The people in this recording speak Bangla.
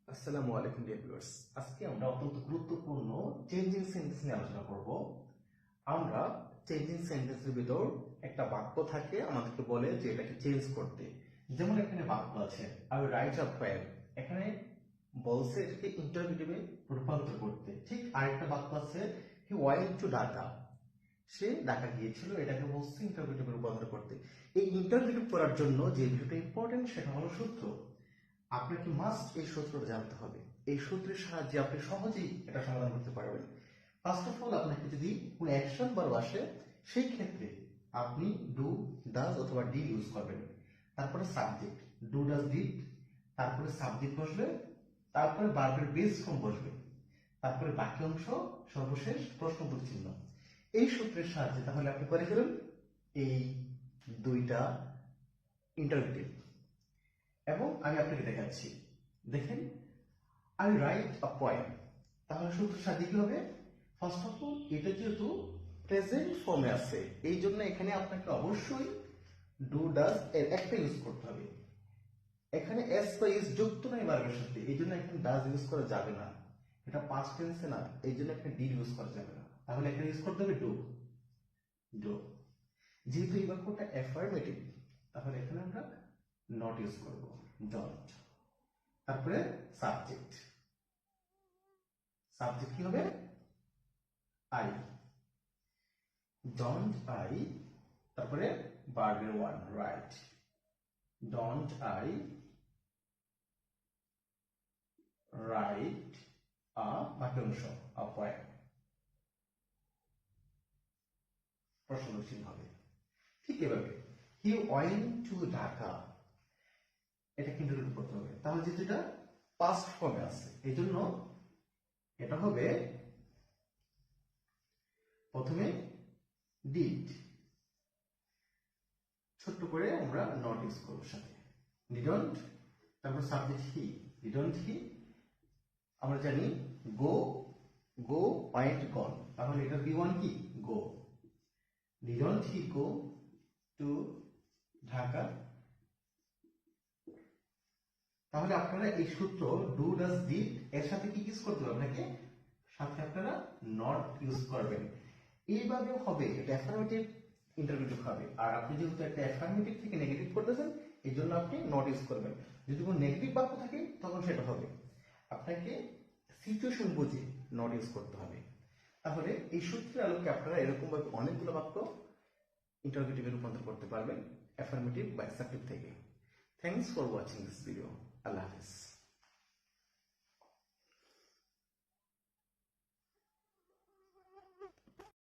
আসসালামু আলাইকুম ডিয়ার ভিউয়ার্স। আজকে আমরা অত্যন্ত গুরুত্বপূর্ণ চেঞ্জিং সেন্টেন্স নিয়ে আলোচনা করব। আমরা চেঞ্জিং সেন্টেন্সের ভিতর একটা বাক্য থাকে, আমাদেরকে বলে যে এটাকে চেঞ্জ করতে। যেমন এখানে বাক্য আছে আই রাইট আ পোয়েম, এখানে বলছে এটাকে ইন্টারোগেটিভে রূপান্তর করতে। ঠিক আরেকটা বাক্য আছে হি ওয়েন্ট টু ঢাকা, সে ঢাকা গিয়েছিল, এটাকে বলছে ইন্টারোগেটিভে রূপান্তর করতে। এই ইন্টারোগেটিভ করার জন্য যে বিষয়টা ইম্পর্টেন্ট সেটা হলো সূত্র। আপনাকে মাস্ট এই সূত্রটা জানতে হবে। এই সূত্রের সাহায্যে আপনি সহজেই এটা সমাধান করতে পারবেন। ফার্স্ট অফ অল, আপনাকে যদি কোনো অ্যাকশন ভার্ব আসে সেই ক্ষেত্রে আপনি ডু, ডাজ অথবা ডিড ইউজ করবেন। তারপরে সাবজেক্ট ডু, ডাজ, ডিড, তারপরে সাবজেক্ট বসবে, তারপরে ভার্বের বেস ফর্ম বসবে, তারপরে বাকি অংশ, সর্বশেষ প্রশ্নবোধক চিহ্ন। এই সূত্রের সাহায্যে তাহলে আপনি করে ফেলুন এই দুইটা ইন্টারোগেটিভ। এবং আমি আপনাকে দেখাচ্ছি, দেখেন আই রাইট আ পোয়েম, তাহলে সূত্রের সাথে কি হবে? ফার্স্ট অফ অল, এটা যেহেতু প্রেজেন্ট ফর্মে আছে এই জন্য এখানে আপনাকে অবশ্যই ডু ডাজ এর একটা ইউজ করতে হবে। এখানে এস বা ইজ যুক্ত নাই ভার্বের সাথে, এই জন্য এখানে ডাজ ইউজ করা যাবে না। এটা পাস্ট টেন্সে না, এই জন্য এখানে ডিড ইউজ করা যাবে না। তাহলে এখানে ইউজ করতে হবে ডু। ডু যেহেতু এই বাক্যটা অ্যাফার্মেটিভ, তাহলে এখানে আমরা নট ইউজ করব, ডন্ট। তারপরে সাবজেক্ট, সাবজেক্ট কি হবে? I, don't I. তারপরে ভার্বের one right, don't I write a বাক্যাংশ আ পোয়েম, প্রশ্নবোধক চিহ্ন হবে। ঠিক এভাবে হি ওয়েন্ট টু ঢাকা, এটা কিন্তু করতে হবে। তাহলে যেহেতু এটা পাস্ট ফর্মে আছে এই জন্য এটা হবে প্রথমে ডিড, ছোট্ট করে আমরা নট ইউজ করবো সাথে, ডিডন্ট। তারপর সাবজেক্ট হি, ডিডন্ট হি। আমরা জানি গো, গো ওয়েন্ট গন, তাহলে এটা বি ওয়ান কি? Go. Didn't he go to Dhaka. তাহলে আপনারা এই সূত্র ডু ডাজ ডিড এর সাথে কি ইউজ করতে হবে? আপনাকে সাথে আপনারা নট ইউজ করবেন। এইভাবেও হবে, এটা অ্যাফার্মেটিভ ইন্টারোগেটিভ হবে। আর আপনি যেহেতু একটা অ্যাফার্মেটিভ থেকে নেগেটিভ করতেছেন এই জন্য আপনি নট ইউজ করবেন। যদি কোনো নেগেটিভ বাক্য থাকে তখন সেটা হবে, আপনাকে সিচুয়েশন বুঝে নট ইউজ করতে হবে। তাহলে এই সূত্রের আলোকে আপনারা এরকম ভাবে অনেকগুলো বাক্য ইন্টারোগেটিভে রূপান্তর করতে পারবেন অ্যাফার্মেটিভ বা অ্যাসার্টিভ থেকে। Thanks for watching this video.